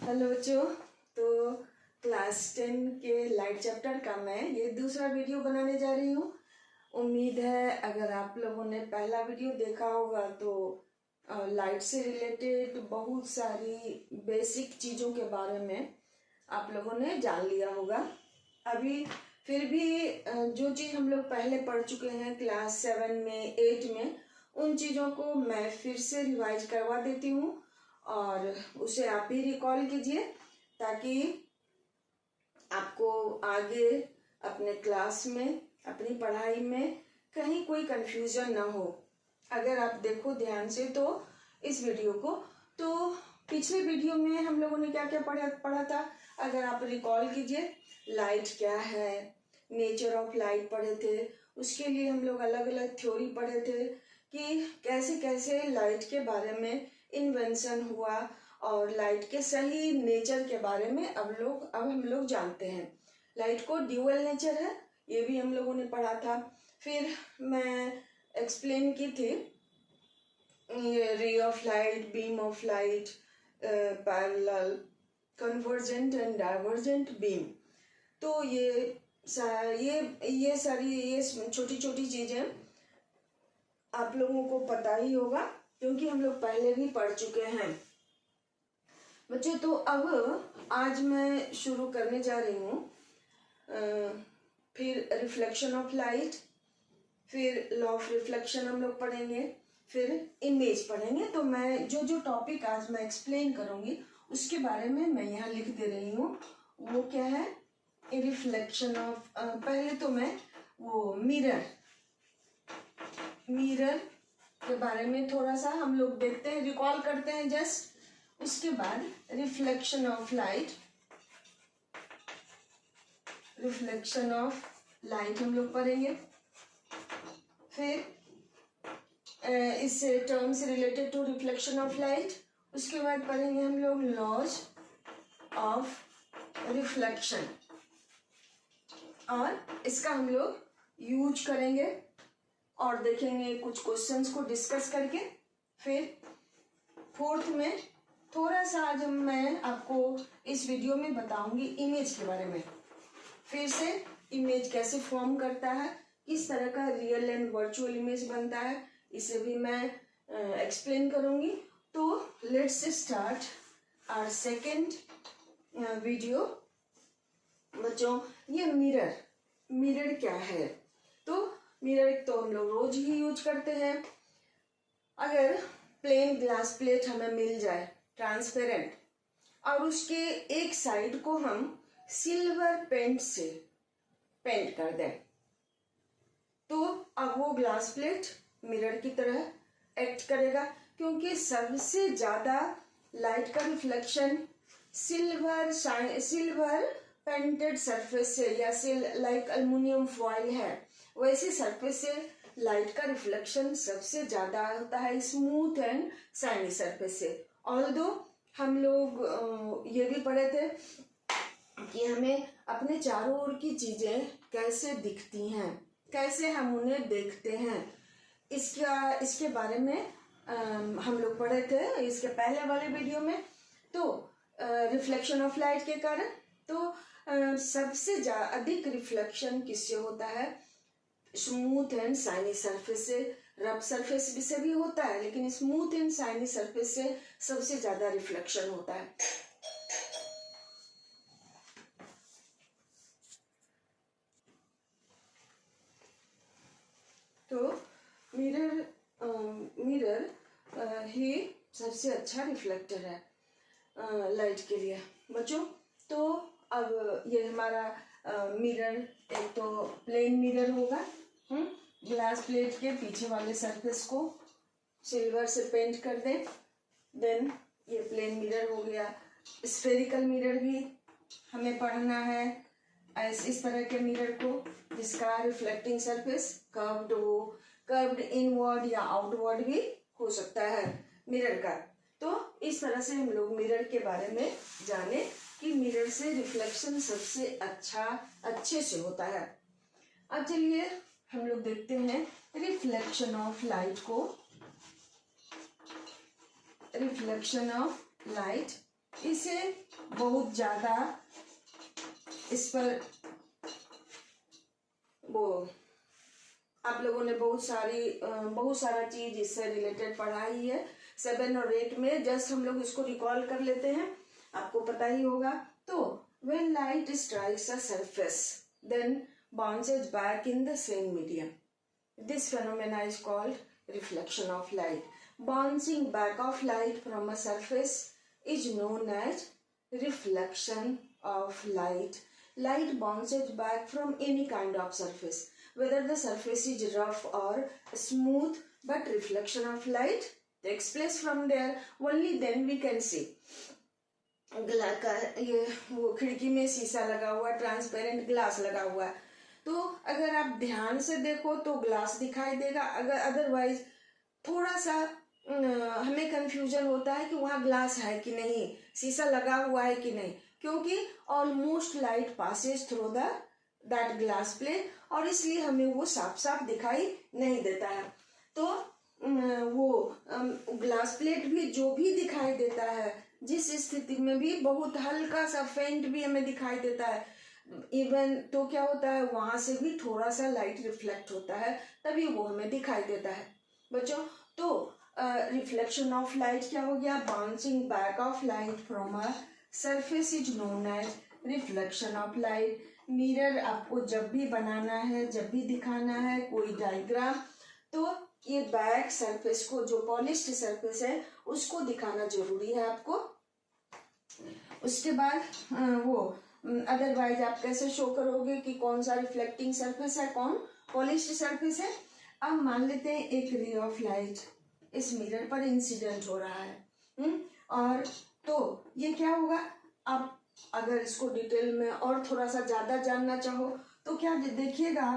Hello बच्चों। तो class 10 के लाइट चैप्टर का मैं ये दूसरा वीडियो बनाने जा रही हूँ। उम्मीद है अगर आप लोगों ने पहला वीडियो देखा होगा तो लाइट से रिलेटेड बहुत सारी बेसिक चीज़ों के बारे में आप लोगों ने जान लिया होगा। अभी फिर भी जो चीज़ हम लोग पहले पढ़ चुके हैं क्लास 7 में 8 में, उन चीज़ों को मैं फिर से रिवाइज करवा देती हूँ और उसे आप ही रिकॉल कीजिए ताकि आपको आगे अपने क्लास में अपनी पढ़ाई में कहीं कोई कंफ्यूजन ना हो। अगर आप देखो ध्यान से तो इस वीडियो को, तो पिछले वीडियो में हम लोगों ने क्या क्या पढ़ा था अगर आप रिकॉल कीजिए। लाइट क्या है, नेचर ऑफ लाइट पढ़े थे, उसके लिए हम लोग अलग अलग थ्योरी पढ़े थे कि कैसे कैसे लाइट के बारे में इन्वेंशन हुआ और लाइट के सही नेचर के बारे में अब हम लोग जानते हैं। लाइट को ड्यूअल नेचर है, ये भी हम लोगों ने पढ़ा था। फिर मैं एक्सप्लेन की थी ray of light, beam of light, parallel, convergent and divergent beam. तो ये सारी ये छोटी छोटी चीजें आप लोगों को पता ही होगा क्योंकि हम लोग पहले भी पढ़ चुके हैं बच्चों। तो अब आज मैं शुरू करने जा रही हूँ। फिर रिफ्लेक्शन ऑफ लाइट, फिर लॉ ऑफ रिफ्लेक्शन हम लोग पढ़ेंगे, फिर इमेज पढ़ेंगे। तो मैं जो जो टॉपिक आज मैं एक्सप्लेन करूँगी उसके बारे में मैं यहाँ लिख दे रही हूँ। वो क्या है, रिफ्लेक्शन ऑफ, पहले तो मैं वो मिरर के बारे में थोड़ा सा हम लोग देखते हैं, रिकॉल करते हैं जस्ट। उसके बाद रिफ्लेक्शन ऑफ लाइट, हम लोग पढ़ेंगे। फिर इस टर्म से related to reflection of light, उसके बाद पढ़ेंगे हम लोग लॉज ऑफ रिफ्लेक्शन और इसका हम लोग यूज करेंगे और देखेंगे कुछ क्वेश्चंस को डिस्कस करके। फिर फोर्थ में थोड़ा सा आज मैं आपको इस वीडियो में बताऊंगी इमेज के बारे में। फिर से इमेज कैसे फॉर्म करता है, किस तरह का रियल एंड वर्चुअल इमेज बनता है, इसे भी मैं एक्सप्लेन करूंगी। तो let's start our second video. बच्चों, ये मिरर क्या है? तो मिरर तो हम लोग रोज ही यूज करते हैं। अगर प्लेन ग्लास प्लेट हमें मिल जाए ट्रांसपेरेंट और उसके एक साइड को हम सिल्वर पेंट से पेंट कर दें तो अब वो ग्लास प्लेट मिरर की तरह एक्ट करेगा, क्योंकि सबसे ज्यादा लाइट का रिफ्लेक्शन सिल्वर पेंटेड सरफेस से या लाइक अल्युमिनियम फॉइल है वैसे सरफेस से लाइट का रिफ्लेक्शन सबसे ज्यादा होता है स्मूथ एंड शाइनी सरफेस से। ऑल्दो हम लोग ये भी पढ़े थे कि हमें अपने चारों ओर की चीजें कैसे दिखती हैं, कैसे हम उन्हें देखते हैं, इसके बारे में हम लोग पढ़े थे इसके पहले वाले वीडियो में। तो रिफ्लेक्शन ऑफ लाइट के कारण तो सबसे अधिक रिफ्लेक्शन किससे होता है? स्मूथ एंड शाइनी सरफेस से। रफ सरफेस से भी होता है लेकिन स्मूथ एंड शाइनी सरफेस से सबसे ज्यादा रिफ्लेक्शन होता है। तो मिरर ही सबसे अच्छा रिफ्लेक्टर है लाइट के लिए बच्चों। तो अब ये हमारा मिरर एक तो प्लेन मिरर होगा, ग्लास प्लेट के पीछे वाले सरफेस को सिल्वर से पेंट कर दें, देन ये प्लेन मिरर हो गया। स्फेरिकल मिरर भी हमें पढ़ना है, इस तरह के मिरर को जिसका रिफ्लेक्टिंग सरफेस कर्व्ड हो, कर्व्ड इनवर्ड या आउटवर्ड भी हो सकता है मिरर का। तो इस तरह से हम लोग मिरर के बारे में जाने कि मिरर से रिफ्लेक्शन सबसे अच्छे से होता है। अब चलिए हम लोग देखते हैं रिफ्लेक्शन ऑफ लाइट को। रिफ्लेक्शन ऑफ लाइट इसे बहुत ज़्यादा इस पर वो आप लोगों ने बहुत सारा चीज इससे रिलेटेड पढ़ा ही है। 7 और 8 में जस्ट हम लोग इसको रिकॉल कर लेते हैं, आपको पता ही होगा। तो when light strikes a surface then bounces back in the same medium. This phenomena is called reflection of light. Bouncing back of light from a surface is known as reflection of light. Light bounces back from any kind of surface, whether the surface is rough or smooth, but reflection of light takes place from there. Only then we can see. ये वो खिड़की में शीशा लगा हुआ, transparent glass लगा हुआ है, तो अगर आप ध्यान से देखो तो ग्लास दिखाई देगा। अगर अदरवाइज थोड़ा सा हमें कंफ्यूजन होता है कि वहाँ ग्लास है कि नहीं, शीशा लगा हुआ है कि नहीं, क्योंकि almost light Passage through that glass plate, और इसलिए हमें वो साफ साफ दिखाई नहीं देता है। तो वो ग्लास प्लेट भी जो भी दिखाई देता है, जिस स्थिति में भी बहुत हल्का सा फेंट भी हमें दिखाई देता है इवन, तो क्या होता है वहां से भी थोड़ा सा लाइट रिफ्लेक्ट होता है, तभी वो हमें दिखाई देता है बच्चों। तो रिफ्लेक्शन ऑफ लाइट क्या हो गया, bouncing back of light from a surface is known as reflection of light. Mirror आपको जब भी बनाना है, जब भी दिखाना है कोई डायग्राम, तो ये बैक सरफेस को, जो पॉलिश्ड सरफेस है उसको दिखाना जरूरी है आपको। उसके बाद वो अदरवाइज आप कैसे शो करोगे कि कौन सा रिफ्लेक्टिंग सरफेस है, कौन पॉलिश्ड सरफेस है। अब मान लेते हैं एक रे ऑफ लाइट इस मिरर पर इंसिडेंट हो रहा है और तो ये क्या होगा, आप अगर इसको डिटेल में और थोड़ा सा ज्यादा जानना चाहो तो क्या देखिएगा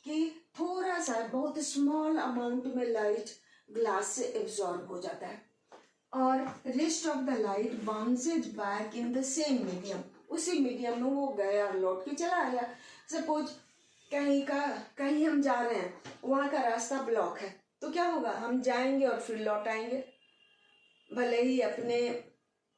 कि थोड़ा सा बहुत स्मॉल अमाउंट में लाइट ग्लास से एब्जॉर्ब हो जाता है और rest of the light bounces back in the same medium. उसी मीडियम में वो गया और लौट के चला आया। सपोज कहीं हम जा रहे हैं, वहां का रास्ता ब्लॉक है, तो क्या होगा, हम जाएंगे और फिर लौट आएंगे, भले ही अपने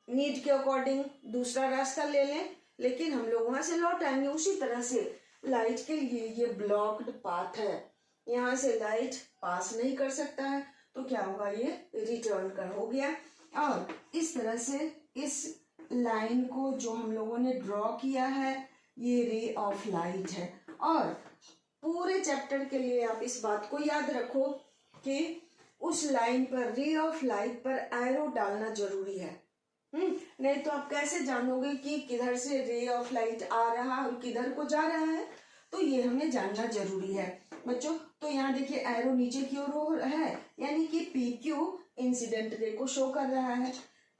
नीड के अकॉर्डिंग दूसरा रास्ता ले लें, लेकिन हम लोग वहां से लौट आएंगे। उसी तरह से लाइट के लिए ये ब्लॉक्ड पाथ है, यहाँ से लाइट पास नहीं कर सकता है, तो क्या होगा, ये रिटर्न कर हो गया। और इस तरह से इस लाइन को जो हम लोगों ने ड्रॉ किया है, ये रे ऑफ लाइट है। और पूरे चैप्टर के लिए आप इस बात को याद रखो कि उस लाइन पर, रे ऑफ लाइट पर एरो डालना जरूरी है। नहीं तो आप कैसे जानोगे कि किधर से रे ऑफ लाइट आ रहा और किधर को जा रहा है, तो ये हमें जानना जरूरी है बच्चों। तो यहाँ देखिए एरो नीचे की ओर है, यानी कि पी क्यू इंसिडेंट रे को शो कर रहा है,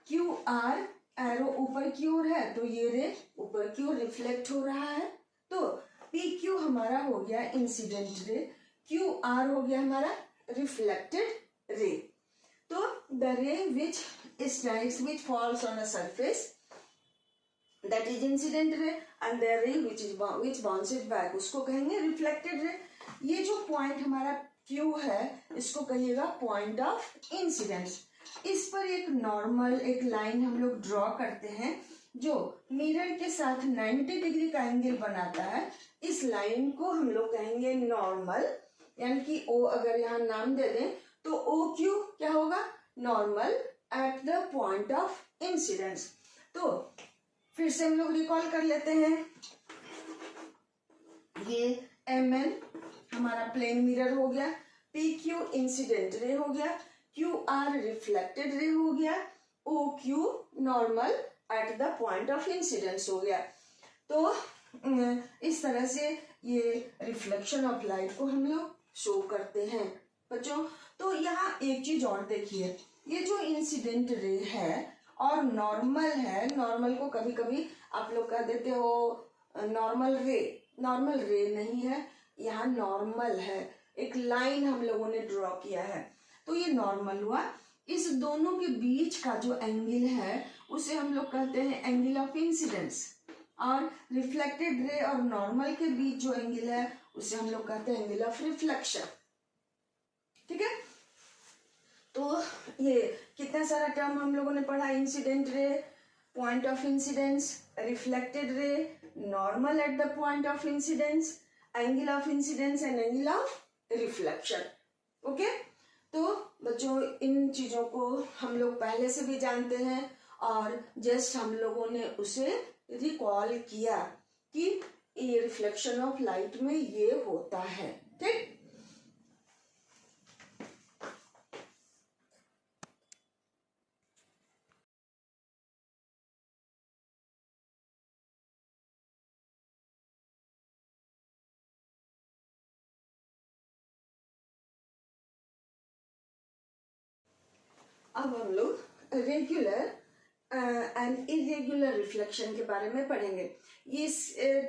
क्यू आर एरो ऊपर की ओर है, तो ये रे ऊपर की ओर रिफ्लेक्ट हो रहा है। तो पी क्यू हमारा हो गया इंसिडेंट रे, क्यू आर हो गया हमारा रिफ्लेक्टेड रे। तो द रे which falls on a surface, that is incident ray, and the ray which bounces back, उसको कहेंगे reflected ray। ये जो पॉइंट हमारा Q है, इसको कहिएगा पॉइंट ऑफ इंसिडेंस। इस पर एक नॉर्मल एक लाइन हम लोग ड्रॉ करते हैं जो मिरर के साथ 90 डिग्री का एंगल बनाता है। इस लाइन को हम लोग कहेंगे नॉर्मल, यानी कि ओ अगर यहाँ नाम दे दें तो ओ क्यू क्या होगा, normal at the point of incidence. तो फिर से हम लोग रिकॉल कर लेते हैं, ये एम एन हमारा प्लेन मिरर हो गया, पी क्यू इंसिडेंट रे हो गया, क्यू आर रिफ्लेक्टेड रे हो गया, O Q normal at the point of incidence हो गया। तो इस तरह से ये रिफ्लेक्शन ऑफ लाइट को हम लोग शो करते हैं बच्चों। तो यहाँ एक चीज और देखिए, ये जो इंसिडेंट रे है और नॉर्मल है, नॉर्मल को कभी कभी आप लोग कह देते हो नॉर्मल रे, नॉर्मल रे नहीं है, यहाँ नॉर्मल है, एक लाइन हम लोगों ने ड्रॉ किया है, तो ये नॉर्मल हुआ। इस दोनों के बीच का जो एंगल है उसे हम लोग कहते हैं एंगल ऑफ इंसिडेंस, और रिफ्लेक्टेड रे और नॉर्मल के बीच जो एंगल है उसे हम लोग कहते हैं एंगल ऑफ रिफ्लेक्शन। ठीक है, तो ये कितना सारा टर्म हम लोगों ने पढ़ा, incident ray, point of incidence, reflected ray, normal at the point of incidence, angle of incidence and angle of reflection. Okay तो बच्चों इन चीजों को हम लोग पहले से भी जानते हैं और जस्ट हम लोगों ने उसे रिकॉल किया कि ये रिफ्लेक्शन ऑफ लाइट में ये होता है. ठीक. अब हम लोग रेगुलर एंड इरेगुलर रिफ्लेक्शन के बारे में पढ़ेंगे. इस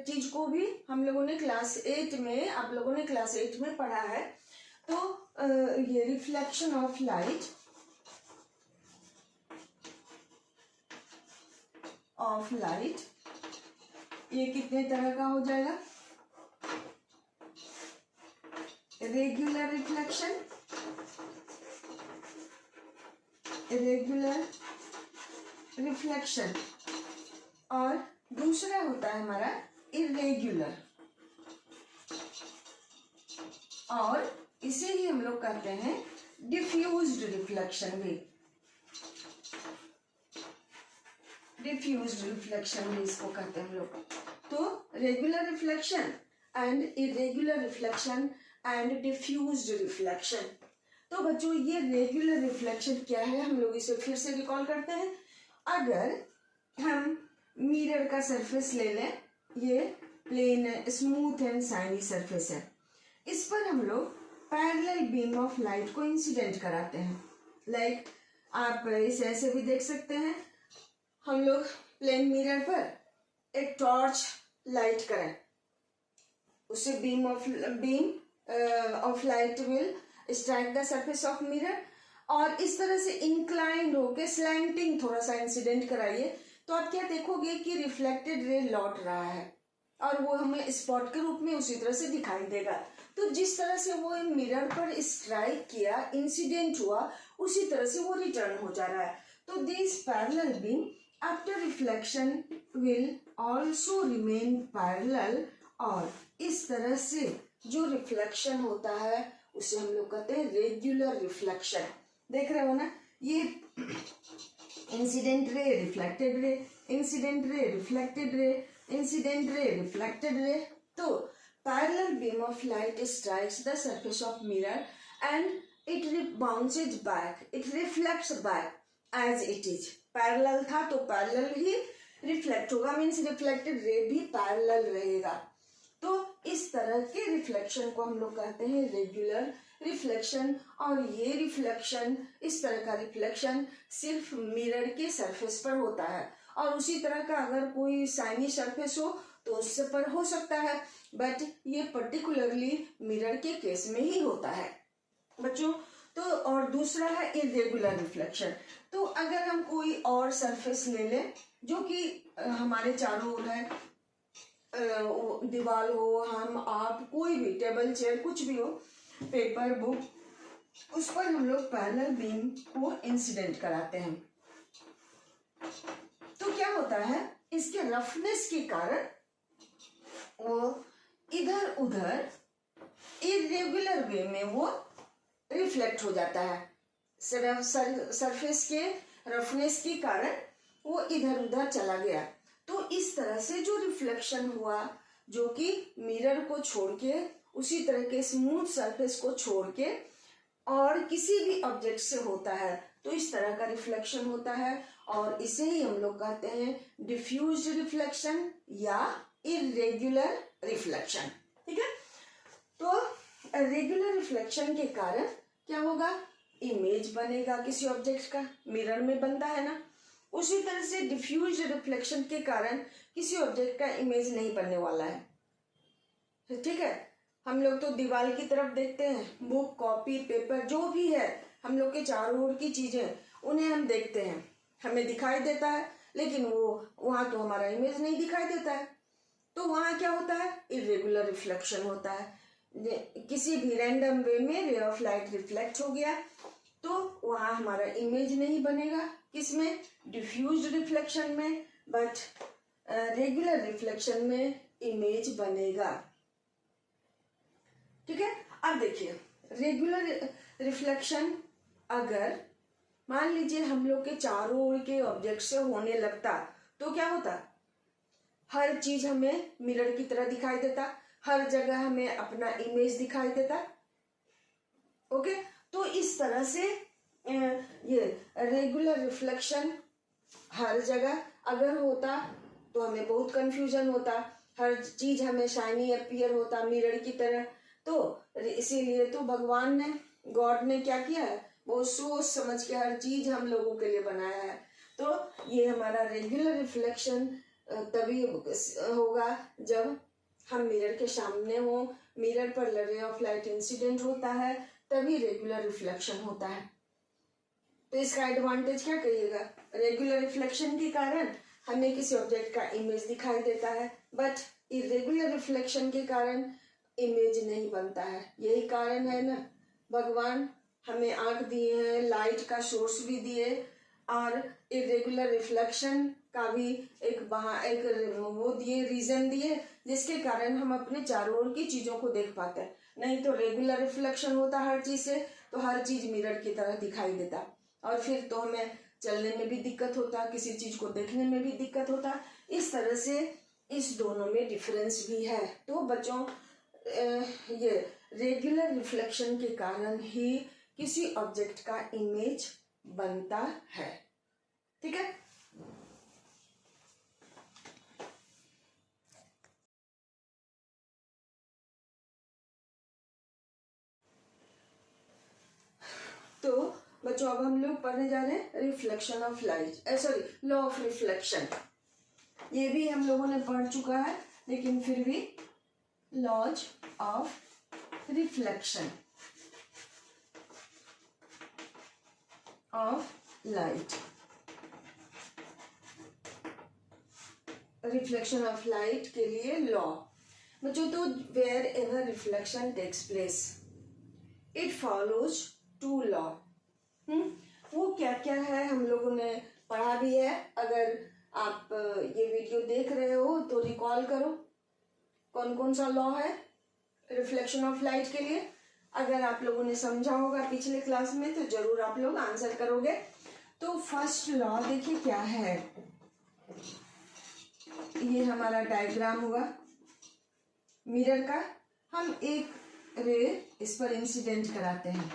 चीज को भी हम लोगों ने क्लास 8 में, आप लोगों ने क्लास 8 में पढ़ा है. तो ये रिफ्लेक्शन ऑफ लाइट ये कितने तरह का हो जाएगा? रेगुलर रिफ्लेक्शन, रेगुलर रिफ्लेक्शन और दूसरा होता है हमारा इरेगुलर, और इसे ही हम लोग कहते हैं डिफ्यूज्ड रिफ्लेक्शन भी. डिफ्यूज्ड रिफ्लेक्शन भी इसको कहते हैं हम लोग. तो regular reflection and irregular reflection and diffused reflection. तो बच्चों ये रेगुलर रिफ्लेक्शन क्या है, हम लोग इसे फिर से रिकॉल करते हैं. अगर हम मिरर का सरफेस ले लें, ये प्लेन है, स्मूथ एंड शाइनी सरफेस है, इस पर हम लोग पैरेलल बीम ऑफ लाइट को इंसिडेंट कराते हैं. लाइक आप इसे ऐसे भी देख सकते हैं. हम लोग प्लेन मिरर पर एक टॉर्च लाइट करें, उससे beam of light will strike the surface of mirror, और इस तरह से इंक्लाइंड होके स्लैंटिंग थोड़ा सा इंसिडेंट कराइए, तो आप क्या देखोगे कि रिफ्लेक्टेड रे लौट रहा है और वो हमें स्पॉट के रूप में उसी तरह से दिखाई देगा. तो जिस तरह से वो मिरर पर स्ट्राइक किया, इंसिडेंट हुआ, उसी तरह से वो रिटर्न हो जा रहा है. तो this parallel beam after reflection will also remain parallel, और इस तरह से जो रिफ्लेक्शन होता है उसे हम लोग कहते हैं रेगुलर रिफ्लेक्शन. देख रहे हो ना, ये इंसिडेंट रे, रिफ्लेक्टेड रे, इंसिडेंट रे, रिफ्लेक्टेड रे, इंसिडेंट रे, रिफ्लेक्टेड रे. तो parallel beam of light strikes the surface of mirror and it bounces back, it reflects back as it is. Parallel था तो पैरेलल ही reflect होगा, means reflected ray भी parallel रहेगा. तो इस तरह के रिफ्लेक्शन को हम लोग कहते हैं रेगुलर रिफ्लेक्शन. और ये रिफ्लेक्शन, इस तरह का रिफ्लेक्शन सिर्फ मिरर के सरफेस पर होता है, और उसी तरह का अगर कोई शाइनी सरफेस हो तो उससे पर हो सकता है, बट ये पर्टिकुलरली मिरर के केस में ही होता है बच्चों. तो और दूसरा है इरेगुलर रिफ्लेक्शन. तो अगर हम कोई और सरफेस ले लें जो कि हमारे चारों ओर है, दीवार हो, हम आप, कोई भी टेबल चेयर कुछ भी हो, पेपर बुक, उस पर हम लोग पैरेलल बीम को इंसिडेंट कराते हैं. तो क्या होता है, इसके रफनेस के कारण वो इधर उधर इरेगुलर वे में वो रिफ्लेक्ट हो जाता है. सरफेस के रफनेस के कारण वो इधर उधर चला गया. तो इस तरह से जो रिफ्लेक्शन हुआ, जो कि मिरर को छोड़ के, उसी तरह के स्मूथ सरफेस को छोड़ के और किसी भी ऑब्जेक्ट से होता है, तो इस तरह का रिफ्लेक्शन होता है, और इसे ही हम लोग कहते हैं डिफ्यूज्ड रिफ्लेक्शन या इरेगुलर रिफ्लेक्शन. ठीक है. तो रेगुलर रिफ्लेक्शन के कारण क्या होगा, इमेज बनेगा किसी ऑब्जेक्ट का, मिरर में बनता है ना, उसी तरह से डिफ्यूज रिफ्लेक्शन के कारण किसी ऑब्जेक्ट का इमेज नहीं बनने वाला है. ठीक है. हम लोग तो दीवार की तरफ देखते हैं, बुक, कॉपी, पेपर, जो भी है, हम लोग के चारों ओर की चीजें, उन्हें हम देखते हैं, हमें दिखाई देता है, लेकिन वो वहां तो हमारा इमेज नहीं दिखाई देता है. तो वहां क्या होता है, इरेगुलर रिफ्लेक्शन होता है. किसी भी रैंडम वे में रे ऑफ लाइट रिफ्लेक्ट हो गया, तो वहां हमारा इमेज नहीं बनेगा, किसमें, डिफ्यूज रिफ्लेक्शन में, बट रेगुलर रिफ्लेक्शन में इमेज बनेगा। ठीक है। अब देखिए रेगुलर रिफ्लेक्शन अगर मान लीजिए हम लोग के चारों ओर के ऑब्जेक्ट से होने लगता तो क्या होता, हर चीज हमें मिरर की तरह दिखाई देता, हर जगह हमें अपना इमेज दिखाई देता। ओके, तो इस तरह से ये रेगुलर रिफ्लेक्शन हर जगह अगर होता तो हमें बहुत कंफ्यूजन होता, हर चीज हमें शाइनी अपीयर होता मिरर की तरह। तो इसीलिए तो भगवान ने, गॉड ने क्या किया है, बहुत सोच समझ के हर चीज हम लोगों के लिए बनाया है। तो ये हमारा रेगुलर रिफ्लेक्शन तभी होगा जब हम मिरर के सामने हो, मिरर पर रे ऑफ लाइट इंसिडेंट होता है, तभी रेगुलर रिफ्लेक्शन होता है। तो इसका एडवांटेज क्या कहिएगा, रेगुलर रिफ्लेक्शन के कारण हमें किसी ऑब्जेक्ट का इमेज दिखाई देता है, बट इरेगुलर रिफ्लेक्शन के कारण इमेज नहीं बनता है। यही कारण है ना, भगवान हमें आंख दिए हैं, लाइट का सोर्स भी दिए, और इरेगुलर रिफ्लेक्शन का भी एक वो दिए, रीजन दिए, जिसके कारण हम अपने चारों ओर की चीजों को देख पाते हैं। नहीं तो रेगुलर रिफ्लेक्शन होता हर चीज से तो हर चीज मिरर की तरह दिखाई देता, और फिर तो हमें चलने में भी दिक्कत होता, किसी चीज को देखने में भी दिक्कत होता। इस तरह से इस दोनों में डिफरेंस भी है। तो बच्चों ये रेगुलर रिफ्लेक्शन के कारण ही किसी ऑब्जेक्ट का इमेज बनता है। ठीक है। तो बच्चों अब हम लोग पढ़ने जा रहे हैं reflection of light, sorry law of reflection. ये भी हम लोगों ने पढ़ चुका है, लेकिन फिर भी laws of reflection of light, reflection of light के लिए लॉ। बच्चों तो wherever reflection takes place it follows two law. वो क्या क्या है हम लोगों ने पढ़ा भी है। अगर आप ये वीडियो देख रहे हो तो रिकॉल करो कौन कौन सा लॉ है रिफ्लेक्शन ऑफ लाइट के लिए। अगर आप लोगों ने समझा होगा पिछले क्लास में तो जरूर आप लोग आंसर करोगे। तो फर्स्ट लॉ देखिए क्या है, ये हमारा डायग्राम हुआ मिरर का, हम एक रे इस पर इंसिडेंट कराते हैं,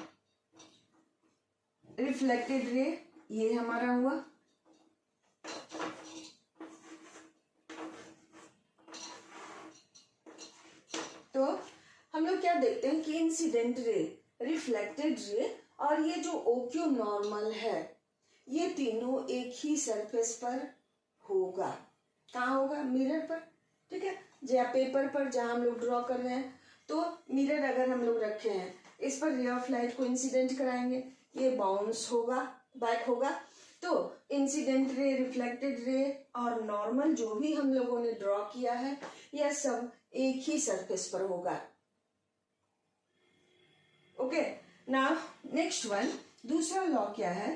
रिफ्लेक्टेड रे ये हमारा हुआ, तो हम लोग क्या देखते हैं कि इंसिडेंट रे, रिफ्लेक्टेड रे और ये जो ओक्यू नॉर्मल है, ये तीनों एक ही सरफेस पर होगा। कहाँ होगा, मिरर पर। ठीक है, या पेपर पर जहां हम लोग ड्रॉ कर रहे हैं, तो मिरर अगर हम लोग रखे हैं, इस पर रे ऑफ लाइट को इंसिडेंट कराएंगे, ये बाउंस होगा, बैक होगा। तो इंसिडेंट रे, रिफ्लेक्टेड रे और नॉर्मल जो भी हम लोगों ने ड्रॉ किया है, यह सब एक ही सरफेस पर होगा। ओके, नाउ नेक्स्ट वन, दूसरा लॉ क्या है,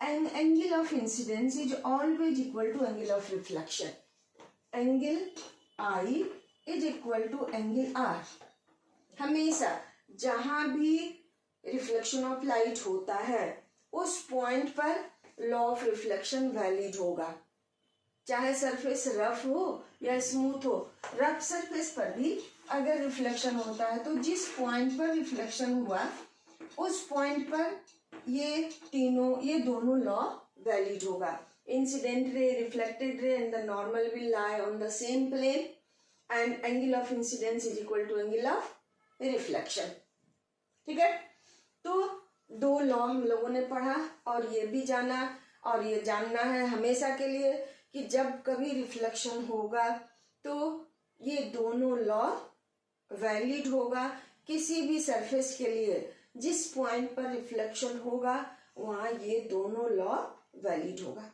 an angle of incidence is always equal to angle of reflection. Angle I is equal to angle R. हमेशा जहां भी रिफ्लेक्शन ऑफ लाइट होता है उस पॉइंट पर लॉ ऑफ रिफ्लेक्शन वैलिड होगा, चाहे सरफेस रफ हो या स्मूथ हो। रफ सरफेस पर भी अगर रिफ्लेक्शन होता है तो जिस पॉइंट पर रिफ्लेक्शन हुआ उस पॉइंट पर ये दोनों लॉ वैलिड होगा। Incident ray, reflected ray and the normal will lie on the same plane and angle of incidence is equal to angle of reflection. ठीक है, तो दो लॉ हम लोगों ने पढ़ा और ये भी जाना, और ये जानना है हमेशा के लिए कि जब कभी रिफ्लेक्शन होगा तो ये दोनों लॉ वैलिड होगा किसी भी सरफेस के लिए। जिस पॉइंट पर रिफ्लेक्शन होगा वहां ये दोनों लॉ वैलिड होगा।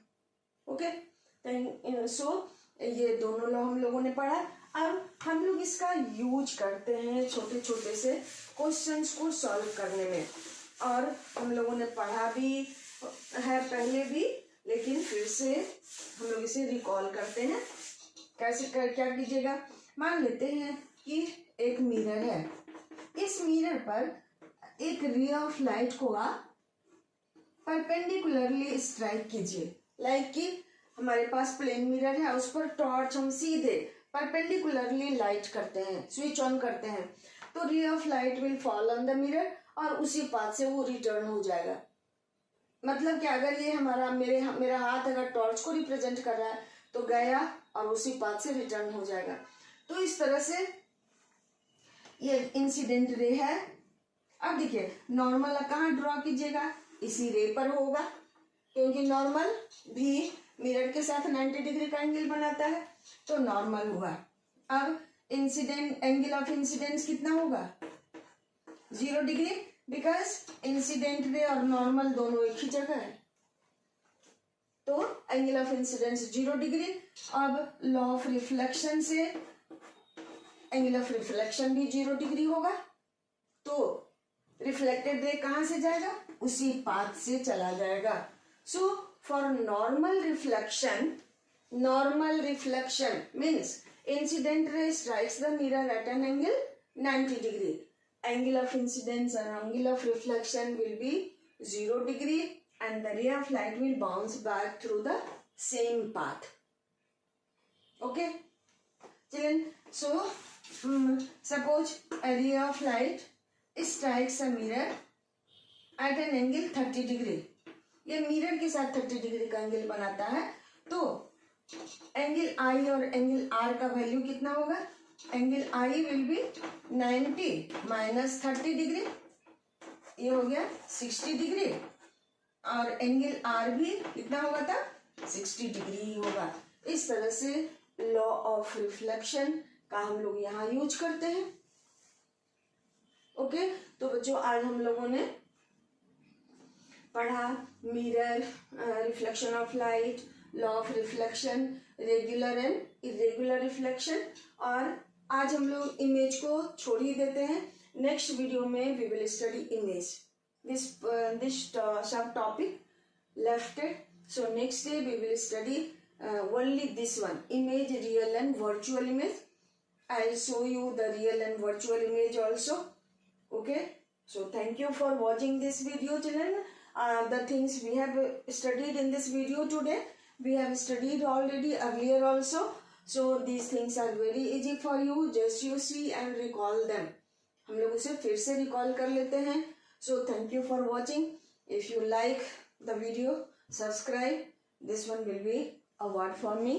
ओके, सो ये दोनों लॉ हम लोगों ने पढ़ा। अब हम लोग इसका यूज करते हैं छोटे छोटे से क्वेश्चंस को सॉल्व करने में। और हम लोगों ने पढ़ा भी है पहले भी, लेकिन फिर से हम लोग इसे रिकॉल करते हैं। कैसे क्या कीजिएगा, मान लेते हैं कि एक मिरर है, इस मिरर पर एक रे ऑफ लाइट को आप परपेंडिकुलरली स्ट्राइक कीजिए। लाइक कि हमारे पास प्लेन मिरर है, उस पर टॉर्च हम सीधे परपेंडिकुलरली लाइट करते हैं, स्विच ऑन करते हैं, तो ray of light will fall on the mirror और उसी पाथ से वो रिटर्न हो जाएगा। मतलब कि अगर ये मेरा हाथ अगर टॉर्च को रिप्रेजेंट कर रहा है तो गया और उसी पाथ से रिटर्न हो जाएगा। तो इस तरह से ये इंसिडेंट रे है। अब देखिए नॉर्मल कहाँ ड्रॉ कीजिएगा, इसी रे पर होगा, क्योंकि नॉर्मल भी मिरर के साथ 90 डिग्री का एंगल बनाता है, तो नॉर्मल हुआ। अब इंसिडेंट एंगल ऑफ इंसिडेंस कितना होगा, 0 डिग्री, बिकॉज इंसिडेंट रे और नॉर्मल दोनों एक ही जगह है, तो एंगल ऑफ इंसिडेंस 0 डिग्री। अब लॉ ऑफ रिफ्लेक्शन से एंगल ऑफ रिफ्लेक्शन भी 0 डिग्री होगा, तो रिफ्लेक्टेड रे कहां से जाएगा, उसी पाथ से चला जाएगा। So for normal reflection means incident ray strikes the mirror at an angle 90 degree, angle of incidence and angle of reflection will be 0 degree and the ray of light will bounce back through the same path. Okay children, so suppose a ray of light strikes a mirror at an angle 30 degree, ये mirror के साथ 30 degree का angle बनाता है, तो angle आई और angle are का value कितना होगा, angle I will be 90 minus 30 degree, ये हो गया 60 डिग्री, और एंगल आर भी कितना होगा था, 60 डिग्री ही होगा। इस तरह से लॉ ऑफ रिफ्लेक्शन का हम लोग यहाँ यूज करते हैं। ओके, तो बच्चों आज हम लोगों ने पढ़ा mirror, reflection of light, law of reflection, regular and irregular reflection, और आज हम लोग इमेज को छोड़ ही देते हैं। नेक्स्ट वीडियो में we will study image, this सब topic lefted, so next day we will study only this one, image, real and virtual image. I'll show you the real and virtual image also. Okay, so thank you for watching this video children. The things we have studied in this video today, we have studied already earlier also, so these things are very easy for you, just you see and recall them. हम लोग उसे फिर से recall कर लेते हैं। So thank you for watching. If you like the video, subscribe. This one will be a word for me.